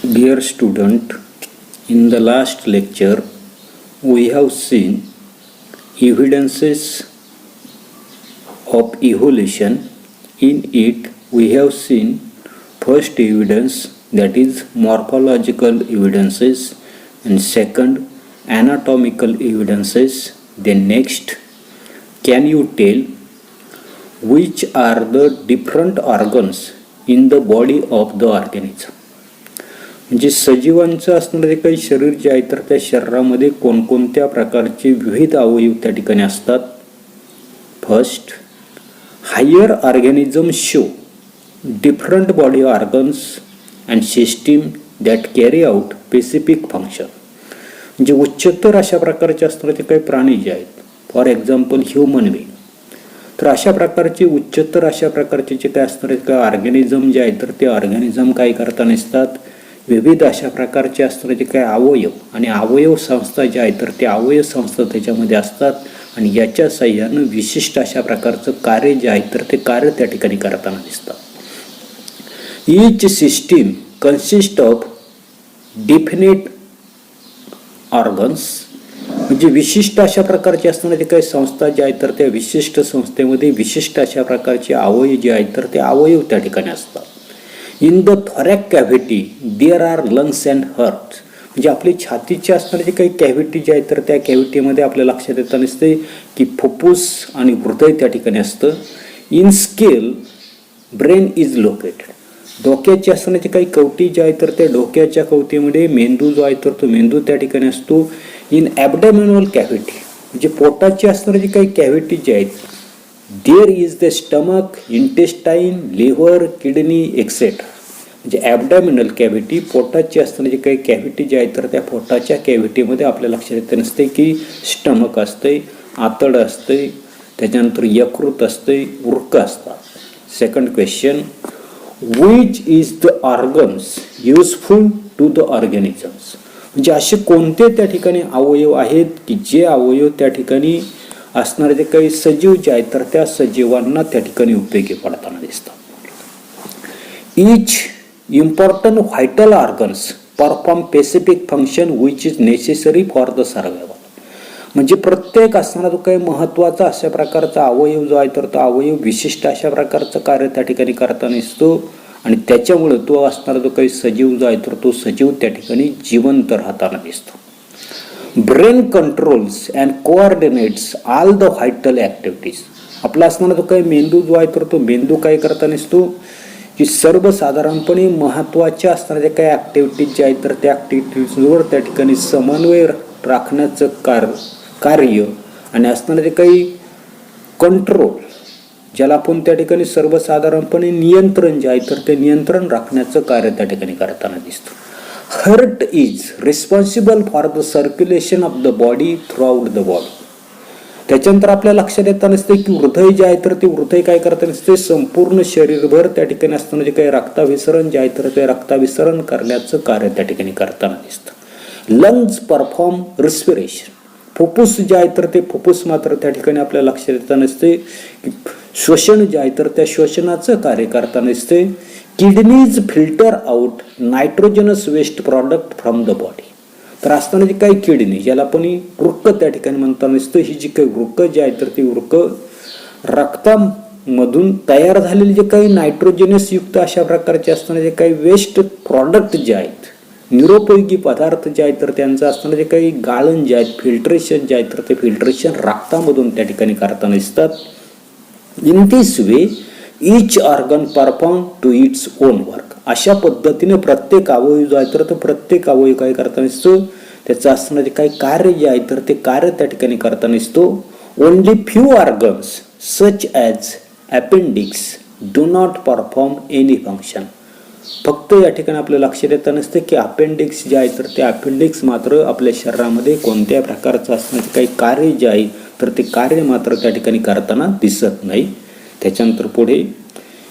Dear student, in the last lecture we have seen evidences of evolution. In it we have seen first evidence, that is morphological evidences, and second anatomical evidences. Then next, can you tell which are the different organs in the body of the organism? म्हणजे सजीवांचं असणारे काही शरीर जे आहे तर त्या शरीरामध्ये कोणकोणत्या प्रकारचे विविध अवयव त्या ठिकाणी असतात. First, higher organism show different body organs and system that carry out specific function. म्हणजे उच्चतर अशा प्रकारचे असणारे काही प्राणी जे आहेत, फॉर एक्झाम्पल ह्युमन बीइंग, तर अशा प्रकारचे उच्चतर अशा प्रकारचे जे काय असणारे काही ऑर्गॅनिझम जे आहेत तर ते ऑर्गॅनिझम काय करता नसतात, विविध अशा प्रकारचे असणारे जे काही अवयव आणि अवयव संस्था ज्या आहेत तर ते अवयव संस्था त्याच्यामध्ये असतात आणि याच्या साह्यानं विशिष्ट अशा प्रकारचं कार्य जे आहे तर ते कार्य त्या ठिकाणी करताना दिसतात. Each system consist of definite organs. म्हणजे विशिष्ट अशा प्रकारचे असणारे काही संस्था ज्या आहेत तर त्या विशिष्ट संस्थेमध्ये विशिष्ट अशा प्रकारचे अवयव जे आहेत तर ते अवयव त्या ठिकाणी असतात. In the thoracic cavity there are lungs and heart. म्हणजे आपली छातीचे असणारे जे काही कॅव्हिटी जे आहेत तर त्या कॅव्हिटीमध्ये आपल्या लक्षात येताना दिसते की फुफ्फुस आणि हृदय त्या ठिकाणी असतं. In scale brain is located. डोक्याची असणारे काही कवटी जे आहेत तर त्या डोक्याच्या कवटीमध्ये मेंदू जो आहे तर तो मेंदू त्या ठिकाणी असतो. इन ॲबडॉमिनल कॅव्हिटी, म्हणजे पोटाची असणारे जे काही कॅव्हिटी जे आहेत, there is the stomach, intestine, liver, kidney etcetera. म्हणजे ॲबडॉमिनल कॅव्हिटी, पोटाची असणारी जी काही कॅव्हिटी जी आहे तर त्या पोटाच्या कॅव्हिटीमध्ये आपल्या लक्षात येत नसते की स्टमक असते, आतड असते, त्याच्यानंतर यकृत असते, वृक्क असतात. Second question, which is the organs useful to the organisms. म्हणजे असे कोणते त्या ठिकाणी अवयव आहेत की जे अवयव त्या ठिकाणी असणारे जे काही सजीव जे आहेत तर त्या सजीवांना त्या ठिकाणी उपयोगी पडताना दिसतात. Each important vital organs perform specific function which is necessary for the survival. म्हणजे प्रत्येक असणारा जो काही महत्त्वाचा अशा प्रकारचा अवयव जो आहे तर तो अवयव विशिष्ट अशा प्रकारचं कार्य त्या ठिकाणी करताना दिसतो आणि त्याच्यामुळे तो असणारा जो काही सजीव जो आहे तर तो सजीव त्या ठिकाणी जिवंत राहताना दिसतो. Brain controls and coordinates all the vital activities. आपला असणारा जो काही मेंदू जो आहे तर तो मेंदू काय करताना दिसतो की सर्वसाधारणपणे महत्त्वाच्या असणाऱ्या काही ॲक्टिव्हिटीज जे आहेत तर त्या ॲक्टिव्हिटीजवर त्या ठिकाणी समन्वय राखण्याचं कार्य आणि असणारे जे काही कंट्रोल, ज्याला आपण त्या ठिकाणी सर्वसाधारणपणे नियंत्रण जे आहे तर ते नियंत्रण राखण्याचं कार्य त्या ठिकाणी करताना दिसतो. Heart is responsible for the circulation of the body through out the body. त्याच्यानंतर आपल्या लक्षात येताना नसते की हृदय जे आहे तर ते हृदय काय करताना नसते, संपूर्ण शरीरभर त्या ठिकाणी असताना जे काही रक्ताभिसरण जे आहे तर ते रक्ताभिसरण करण्याचं कार्य त्या ठिकाणी करताना दिसतं. Lungs perform respiration. फुफ्फुस जे आहे तर ते फुफ्फुस मात्र त्या ठिकाणी आपल्या लक्षात येताना नसते की श्वसन जे आहे तर त्या श्वसनाचं कार्य करताना दिसते. Kidneys filter out nitrogenous waste product from the body. तर असताना जी काही किडनी, ज्याला आपण वृक्क त्या ठिकाणी म्हणताना दिसतं, ही जी काही वृक्क जे आहे तर ती वृक्क रक्तामधून तयार झालेले जे काही नायट्रोजनस युक्त अशा प्रकारचे असताना जे काही वेस्ट प्रॉडक्ट जे आहेत, निरुपयोगी पदार्थ जे आहेत तर त्यांचं असताना जे काही गाळण जे आहेत, फिल्ट्रेशन जे आहेत तर ते फिल्ट्रेशन रक्तामधून त्या ठिकाणी करताना दिसतात. In this way each organ perform to its own work. अशा पद्धतीने प्रत्येक अवयव जो आहे तर तो प्रत्येक अवयव काय करताना दिसतो, त्याचं असणारे काही कार्य जे आहे तर ते कार्य त्या ठिकाणी करताना दिसतो. Only few organs such as appendix do not perform any function. फक्त या ठिकाणी आपल्या लक्षात येत नसते की अपेंडिक्स जे आहे तर ते अपेंडिक्स मात्र आपल्या शरीरामध्ये कोणत्या प्रकारचं असणारे काही कार्य जे आहे तर ते कार्य मात्र त्या ठिकाणी करताना दिसत नाही. त्याच्यानंतर पुढे,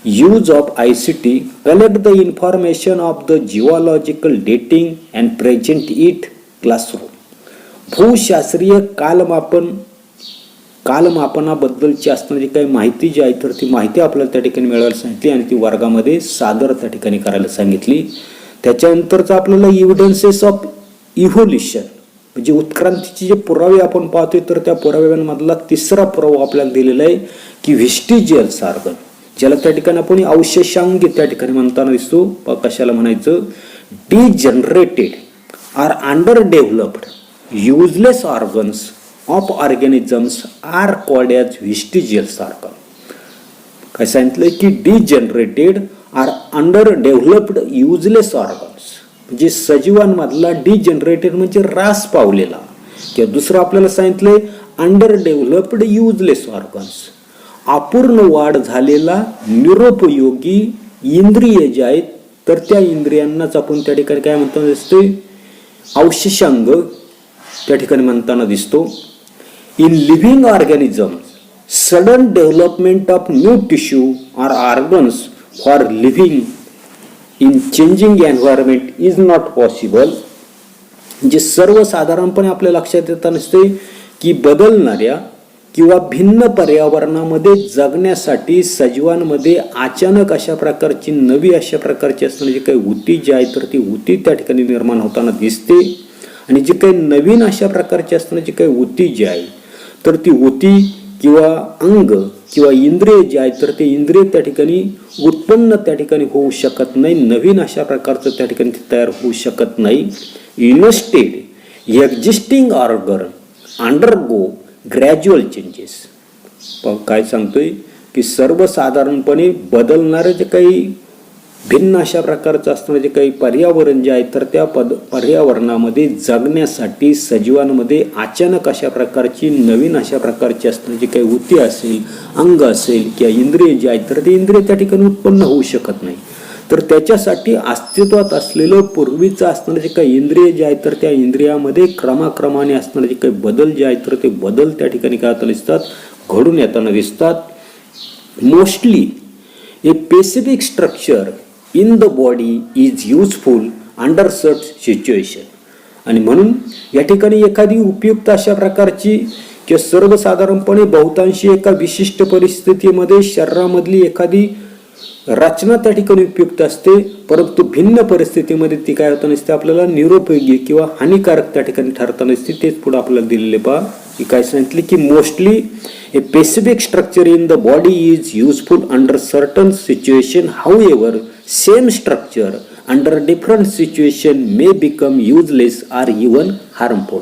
use of ICT collect the information of the geological dating and present it classroom. भूशास्त्रीय कालमापनाबद्दलची असणारी काही माहिती जी आहे तर ती माहिती आपल्याला त्या ठिकाणी मिळवायला सांगितली आणि ती वर्गामध्ये सादर त्या ठिकाणी करायला सांगितली. त्याच्यानंतरचा आपल्याला इव्हिडन्सेस ऑफ इव्होल्युशन म्हणजे उत्क्रांतीचे जे पुरावे आपण पाहतोय, तर त्या पुराव्यांमधला तिसरा पुरावा आपल्याला दिलेला आहे की व्हेस्टिजियल्स ऑर्गन, ज्याला त्या ठिकाणी आपण अवशेषांगी त्या ठिकाणी म्हणताना दिसतो. कशाला म्हणायचं, degenerated or under developed useless organs of organisms are called as vestigials organ. काय सांगितलं की degenerated or under developed useless organs म्हणजे सजीवांमधला डिजनरेटेड म्हणजे ऱ्हास पावलेला, किंवा दुसरं आपल्याला सांगितलंय अंडर डेव्हलप्ड युजलेस ऑर्गन्स, अपूर्ण वाढ झालेला निरुपयोगी इंद्रिय जे आहेत, तर त्या इंद्रियांनाच आपण त्या ठिकाणी काय म्हणताना दिसतोय, अवशेषांग त्या ठिकाणी म्हणताना दिसतो. In living organism sudden development of new tissue or organs for living in changing environment is not possible. म्हणजे सर्वसाधारणपणे आपल्या लक्षात येत नसते की बदलणाऱ्या किंवा भिन्न पर्यावरणामध्ये जगण्यासाठी सजीवांमध्ये अचानक अशा प्रकारची नवी अशा प्रकारची असणारी काही ऊती जी आहे, तर ती ऊती त्या ठिकाणी निर्माण होताना दिसते. आणि जी काही नवीन अशा प्रकारची असणारी काही ऊती जी आहे, तर ती ऊती किंवा अंग किंवा इंद्रिय जे आहे, तर ते इंद्रिय त्या ठिकाणी उत्पन्न त्या ठिकाणी होऊ शकत नाही, नवीन अशा प्रकारचं त्या ठिकाणी तयार होऊ शकत नाही. Instead existing organ undergo gradual changes. काय सांगतोय की सर्वसाधारणपणे बदलणारे जे काही भिन्न अशा प्रकारचं असणारे जे काही पर्यावरण जे आहे, तर त्या पर्यावरणामध्ये जगण्यासाठी सजीवांमध्ये अचानक अशा प्रकारची नवीन अशा प्रकारची असणारी जी काही ऊती असेल, अंग असेल किंवा इंद्रिय जे आहेत, तर ते इंद्रिय त्या ठिकाणी उत्पन्न होऊ शकत नाही. तर त्याच्यासाठी अस्तित्वात असलेलं पूर्वीचं असणारे जे काही इंद्रिय जे आहेत, तर त्या इंद्रियामध्ये क्रमाक्रमाने असणारे जे काही बदल जे आहेत, तर ते बदल त्या ठिकाणी काय होताना दिसतात, घडून येताना दिसतात. Mostly a specific structure in the body is useful under such situation. आणि म्हणून या ठिकाणी एखादी उपयुक्त अशा प्रकारची किंवा सर्वसाधारणपणे बहुतांशी एका विशिष्ट परिस्थितीमध्ये शरीरामधली एखादी रचना त्या ठिकाणी उपयुक्त असते, परंतु भिन्न परिस्थितीमध्ये ती काय होताना दिसते, आपल्याला निरुपयोगी किंवा हानिकारक त्या ठिकाणी ठरताना दिसते. तेच पुढे आपल्याला दिलेले पहा की काय सांगितले की mostly a specific structure in the body is useful under certain situation. However same structure under different situation may become useless or even harmful.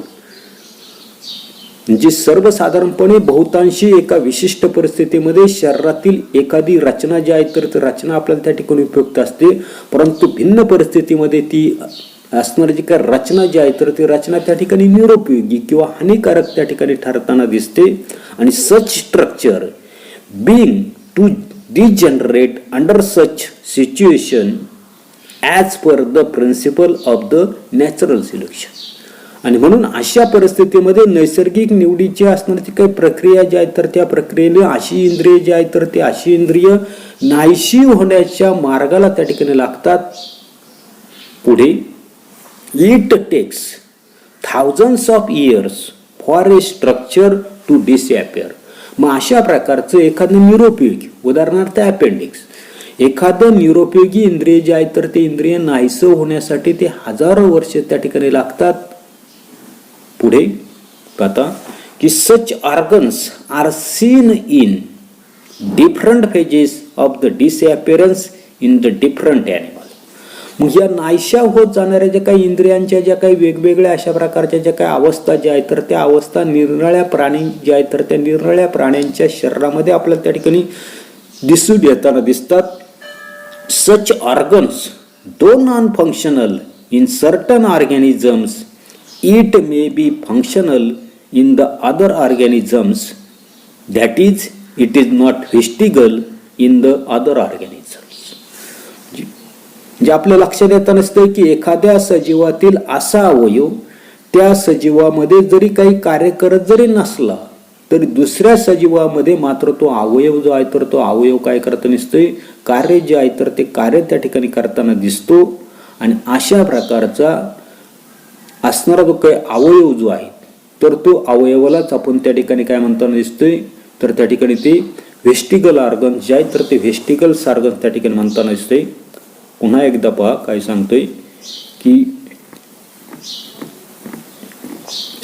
म्हणजे सर्वसाधारणपणे बहुतांशी एका विशिष्ट परिस्थितीमध्ये शरीरातील एखादी रचना जी आहे, तर ती रचना आपल्याला त्या ठिकाणी उपयुक्त असते, परंतु भिन्न परिस्थितीमध्ये ती असणारी जी काही रचना जी आहे, तर ती रचना त्या ठिकाणी निरुपयोगी किंवा हानिकारक त्या ठिकाणी ठरताना दिसते. आणि such structure being to degenerate under such situation as per the principle of the natural selection. आणि म्हणून अशा परिस्थितीमध्ये नैसर्गिक निवडीची असणारी काही प्रक्रिया जी आहे, तर त्या प्रक्रियेने अशी इंद्रिय जी आहे, तर ती अशी इंद्रिय नाहीशी होण्याच्या मार्गाला त्या ठिकाणी लागतात. पुढे it takes thousands of years for a structure to disappear. मग अशा प्रकारचं एखादं निरुपयोगी, उदाहरणार्थ अपेंडिक्स, एखादं निरुपयोगी इंद्रिय जे आहे, तर ते इंद्रिय नाहीसं होण्यासाठी ते हजारो वर्ष त्या ठिकाणी लागतात. पुढे पाहता की such organs are seen in different phases of the disappearance in the different animal. मग या नाहीशा होत जाणाऱ्या ज्या काही इंद्रियांच्या ज्या काही वेगवेगळ्या अशा प्रकारच्या ज्या काही अवस्था ज्या आहेत, तर त्या अवस्था निरनिराळ्या प्राणी ज्या आहेत, तर त्या निरनिराळ्या प्राण्यांच्या शरीरामध्ये आपल्याला त्या ठिकाणी दिसून येताना दिसतात. Such organs though non functional in certain organisms it may be functional in the other organisms, that is it is not vestigial in the other organisms. जे आपल्या लक्षात येत नसतं की एखाद्या सजीवातील असा अवयव त्या सजीवामध्ये जरी काही कार्य करत जरी नसला, तरी दुसऱ्या सजीवामध्ये मात्र तो अवयव जो आहे, तर तो अवयव काय करत नसतोय, कार्य जे आहे, तर ते कार्य त्या ठिकाणी करताना दिसतो. आणि अशा प्रकारचा असणारा जो काही अवयव जो आहे, तर तो अवयवालाच आपण त्या ठिकाणी काय म्हणताना दिसतोय, तर त्या ठिकाणी ते व्हेस्टिगल ऑर्गन जे आहे, तर ते व्हेस्टिगल ऑर्गन त्या ठिकाणी म्हणताना दिसतोय. पुन्हा एकदा पहा काय सांगतोय की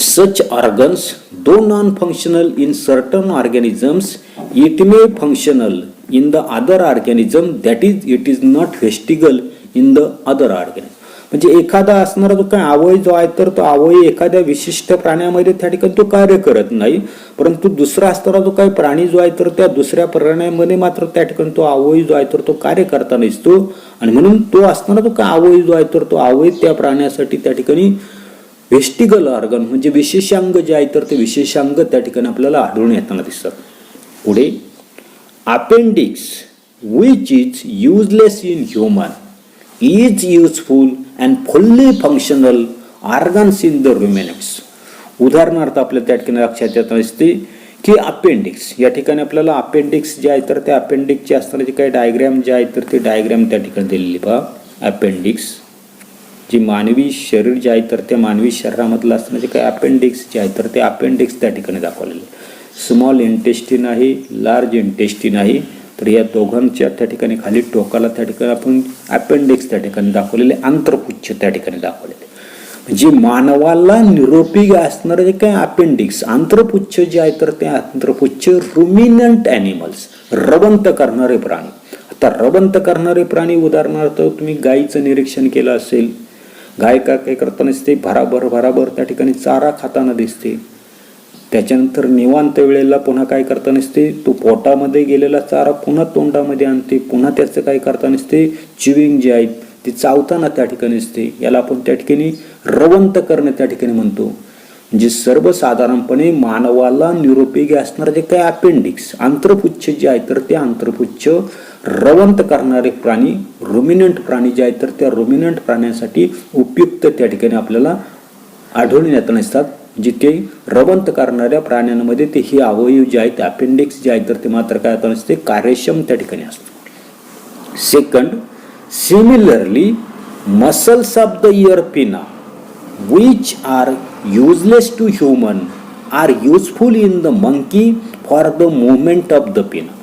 such organs though non-functional in certain organisms it may functional in the other organism, that is it is not vestigial in the other organism. म्हणजे एखादा असणारा जो काय अवयव जो आहे तर तो अवयव एखाद्या विशिष्ट प्राण्यामध्ये त्या ठिकाणी तो कार्य करत नाही, परंतु दुसरा असणारा जो काही प्राणी जो आहे तर त्या दुसऱ्या प्राण्यामध्ये मात्र त्या ठिकाणी तो अवयव जो आहे तर तो कार्य करता नसतो, आणि म्हणून तो असणारा जो काय अवयव जो आहे तर तो अवयव त्या प्राण्यासाठी त्या ठिकाणी वेस्टिगल ऑर्गन म्हणजे विशेषांग जे आहे तर ते विशेषांग त्या ठिकाणी आपल्याला आढळून येताना दिसतात. पुढे appendix which is useless in human is useful and fully functional organs in the ruminants. उदाहरणार्थ आपल्या त्या ठिकाणी लक्षात येत असते की अपेंडिक्स या ठिकाणी आपल्याला अपेंडिक्स जे आहे तर त्या अपेंडिक्सचे असणारे जे काही डायग्रॅम जे आहे तर ते डायग्रॅम त्या ठिकाणी दिलेली पहा. अपेंडिक्स जी मानवी शरीर जे आहे तर त्या मानवी शरीरामधलं असणारे जे काही अपेंडिक्स जे आहे तर ते अपेंडिक्स त्या ठिकाणी दाखवलेले. स्मॉल इंटेस्टिन आहे, लार्ज इंटेस्टिन आहे, तर या दोघांच्या त्या ठिकाणी खाली टोकाला त्या ठिकाणी आपण अपेंडिक्स त्या ठिकाणी दाखवलेले, आंत्रपुच्छ त्या ठिकाणी दाखवलेले. म्हणजे मानवाला निरोपी असणारे जे काही अपेंडिक्स आंत्रपुच्छ जे आहे तर ते आंत्रपुच्छ रुमिनंट ॲनिमल्स रवंत करणारे प्राणी. आता रवंत करणारे प्राणी उदाहरणार्थ तुम्ही गायीचं निरीक्षण केलं असेल, गाय काय करताना दिसते भराभर त्या ठिकाणी चारा खाताना दिसते. त्याच्यानंतर निवांत वेळेला पुन्हा काय करताना दिसते, तो पोटामध्ये गेलेला चारा पुन्हा तोंडामध्ये आणते, पुन्हा त्याचं काय करताना दिसते चिविंग जे आहे ती चावताना त्या ठिकाणी दिसते. याला आपण त्या ठिकाणी रवंत करणे त्या ठिकाणी म्हणतो. म्हणजे सर्वसाधारणपणे मानवाला निरोपयोगी असणारे जे काही अपेंडिक्स आंत्रपुच्छ जे आहे तर ते आंत्रपुच्छ रवंत करणारे प्राणी रुमिनंट प्राणी जे आहेत तर त्या रुमिनंट प्राण्यांसाठी उपयुक्त त्या ठिकाणी आपल्याला आढळून येत नसतात. जिथे रवंत करणाऱ्या प्राण्यांमध्ये ते हे अवयव जे आहेत अपेंडिक्स जे आहेत तर ते मात्र काय होत नसते कार्यक्षम त्या ठिकाणी असतो. Second, similarly muscles of the year पिना which are useless to human are useful in the monkey for the movement of the pinna.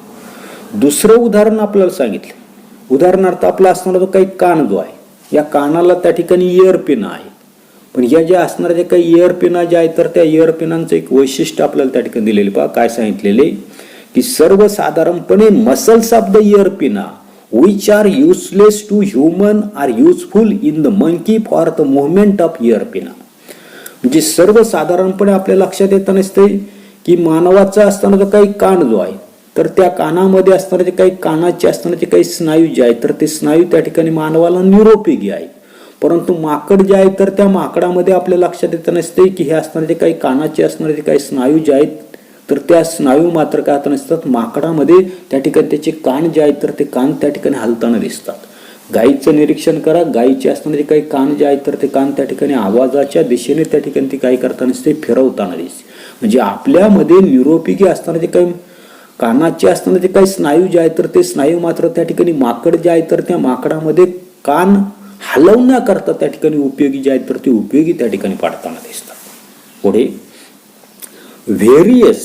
दुसरं उदाहरण आपल्याला सांगितलं. उदाहरणार्थ आपला असणारा जो काही कान जो आहे या कानाला त्या ठिकाणी इयर पिना आहे, पण या ज्या असणाऱ्या ज्या काही इयर पिना ज्या आहेत तर त्या इयर पिनांचं एक वैशिष्ट्य आपल्याला त्या ठिकाणी दिलेले पहा. काय सांगितलेले की सर्वसाधारणपणे मसल्स ऑफ द इयर पिना which are useless to human are useful in the monkey for the movement of ear pinna. म्हणजे सर्वसाधारणपणे आपल्या लक्षात येत नसते की मानवाचा असताना जो काही कान जो आहे तर त्या कानामध्ये असणारे जे काही कानाचे असणारे जे काही स्नायू जे आहेत तर ते स्नायू त्या ठिकाणी मानवाला निरोपयोगी आहेत, परंतु माकड जे आहे तर त्या माकडामध्ये आपल्या लक्षात येत नसते की हे असणारे जे काही कानाचे असणारे जे काही स्नायू जे आहेत तर त्या स्नायू मात्र काय होत नसतात माकडामध्ये त्या ठिकाणी त्याचे कान जे आहेत तर ते कान त्या ठिकाणी हलताना दिसतात. गायीचं निरीक्षण करा, गायीचे असणारे जे काही कान जे आहेत तर ते कान त्या ठिकाणी आवाजाच्या दिशेने त्या ठिकाणी ती काय करताना दिसते फिरवताना दिसते. म्हणजे आपल्यामध्ये निरोपयोगी असणारे जे काही कानाचे असणारे जे काही स्नायू जे आहेत तर ते स्नायू मात्र त्या ठिकाणी माकड जे आहेत तर त्या माकडामध्ये कान हलवण्याकरता त्या ठिकाणी उपयोगी जे आहेत तर ते उपयोगी त्या ठिकाणी पडताना दिसतात. पुढे various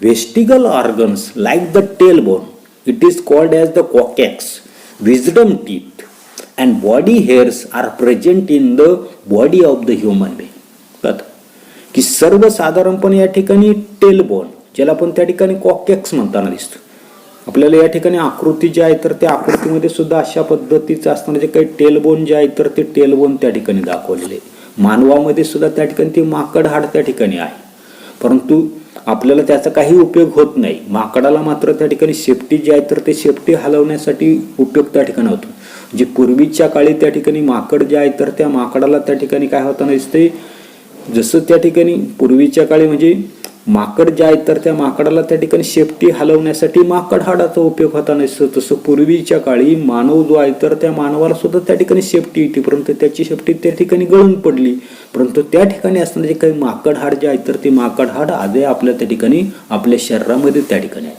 vestigial organs like the tailbone, it is called as the coccyx, wisdom teeth and body hairs are present in the body of the human being. की सर्वसाधारणपणे या ठिकाणी टेलबोन ज्याला आपण त्या ठिकाणी कॉकॅक्स म्हणताना दिसतो. आपल्याला या ठिकाणी आकृती जी आहे तर त्या आकृतीमध्ये सुद्धा अशा पद्धतीचं असणारे जे काही टेलबोन जे आहे तर ते टेलबोन त्या ठिकाणी दाखवलेले. मानवामध्ये सुद्धा त्या ठिकाणी ते माकड हाड त्या ठिकाणी आहे, परंतु आपल्याला त्याचा काही उपयोग होत नाही. माकडाला मात्र त्या ठिकाणी शेपटी जी आहे तर ते शेपटी हलवण्यासाठी उपयोग त्या ठिकाणी होतो. जे पूर्वीच्या काळी त्या ठिकाणी माकड जे आहे तर त्या माकडाला त्या ठिकाणी काय होताना दिसते, जसं त्या ठिकाणी पूर्वीच्या काळी म्हणजे माकड जे आहे तर त्या माकडाला त्या ठिकाणी शेपटी हलवण्यासाठी माकड हाडाचा उपयोग होता नसतो, तसं पूर्वीच्या काळी मानव जो आहे तर त्या मानवाला सुद्धा त्या ठिकाणी शेपटी येते, परंतु त्याची शेपटी त्या ठिकाणी गळून पडली. परंतु त्या ठिकाणी असणारे जे काही माकड हाड जे आहे तर ते माकड हाड आजही आपल्या त्या ठिकाणी आपल्या शरीरामध्ये त्या ठिकाणी आहे.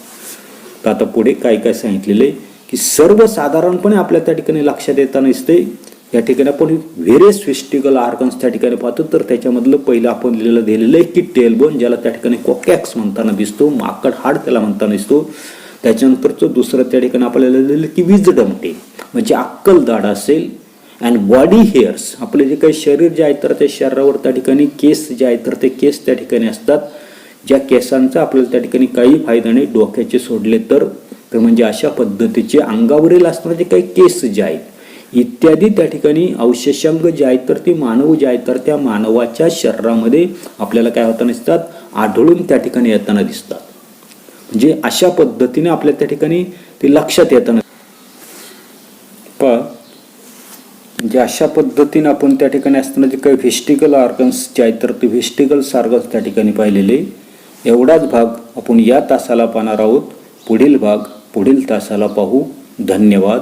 तर आता पुढे काय काय सांगितलेलं आहे की सर्वसाधारणपणे आपल्या त्या ठिकाणी लक्षात येताना दिसते. या ठिकाणी आपण व्हेरियस वेस्टिगल ऑर्गन्स त्या ठिकाणी पाहतो, तर त्याच्यामधलं पहिलं आपण दिलेलं आहे की टेलबोन ज्याला त्या ठिकाणी कॉकॅक्स म्हणताना दिसतो, माकड हाड त्याला म्हणताना दिसतो. त्याच्यानंतरचं दुसरं त्या ठिकाणी आपल्याला दिलेलं की विजडम टेल म्हणजे अक्कल दाढ असेल, अँड बॉडी हेअर्स, आपले जे काही शरीर जे आहे तर त्या शरीरावर त्या ठिकाणी केस जे आहे तर ते केस त्या ठिकाणी असतात, ज्या केसांचा आपल्याला त्या ठिकाणी काही फायदा नाही डोक्याचे सोडले तर म्हणजे अशा पद्धतीचे अंगावरील असणारे जे काही केस जे आहेत इत्यादी त्या ठिकाणी अवशेषांग जे आहेत तर ते मानव जे आहेत तर त्या मानवाच्या शरीरामध्ये आपल्याला काय होताना दिसतात, आढळून त्या ठिकाणी येताना दिसतात. म्हणजे अशा पद्धतीने आपल्या त्या ठिकाणी ते लक्षात येताना म्हणजे अशा पद्धतीने आपण त्या ठिकाणी असताना जे काही व्हेस्टिकल ऑर्गन्स जे आहेत तर ते व्हेस्टिकल ऑर्गन्स त्या ठिकाणी पाहिलेले. एवढाच भाग आपण या तासाला पाहणार आहोत. पुढील भाग पुढील तासाला पाहू. धन्यवाद.